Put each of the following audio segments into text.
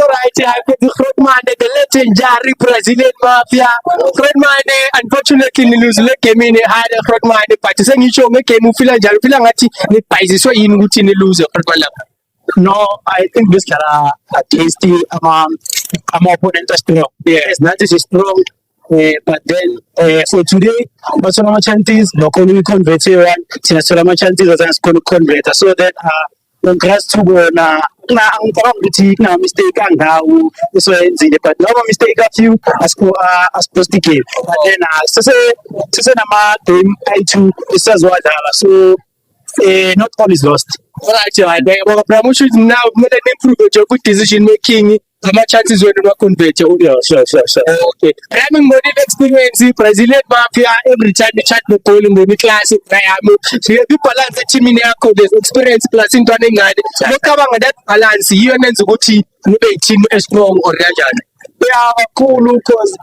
Alright. Grootman, the legendary Brazilian mafia. Grootman, unfortunately, ni lose le game in had Grootman, but saying you show me game feel ngati ni paizi so yini ukuthi ni lose Grootman. No, I think this can at least opponent is strong. Yes, that is strong. But then for today, Barcelona chances no can convert one. Barcelona chances doesn't convert. So that congrats to go na ang parang biti na mistake ang daw so hindi but no mistake a few as positive. But then so na team I2 is as well so not all is lost. Alright, but promotion now more than improve your good decision making. How much chances when you convert your audio? Sure. Okay. Having model experience, Brazilian mafia, every time you chat the Polish movie classic, so you people like the team in the experience plus in turning ad. Look about that balance, you and Zuguti, no team is strong or Rajan. They are cool because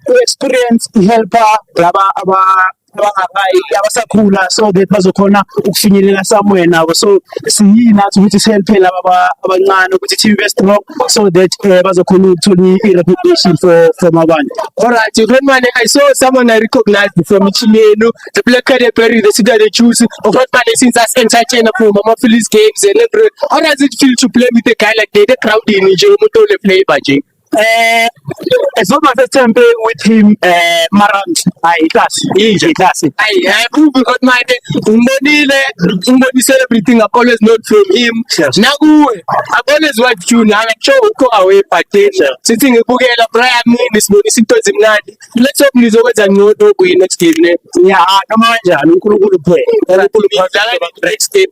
experience helper, abasakula so that bazokhona ukufinyelela somewhere nawo so siyina ukuthi sihelpe laba abancane ukuthi team be strong so that bazokhona ukuthola i-reputation from abantu. Alright, Grootman, I saw someone I recognized from Chileno, the black card Perry, the city they choose. Grootman since us entertainer from Mama Phillies games and everything. How does it feel to play with a guy like the crowd in Nigeria to play by Jay? It's not my first time playing with him, Marant. Easy class. I prove because my money celebrating. I've always known from him. Now, I've always watched you. I'm sure we'll go away, but sitting a book at a Brian is money. Let's hope he's always a no dog next game. Yeah, come on, Jan. We'll go to play. Next game.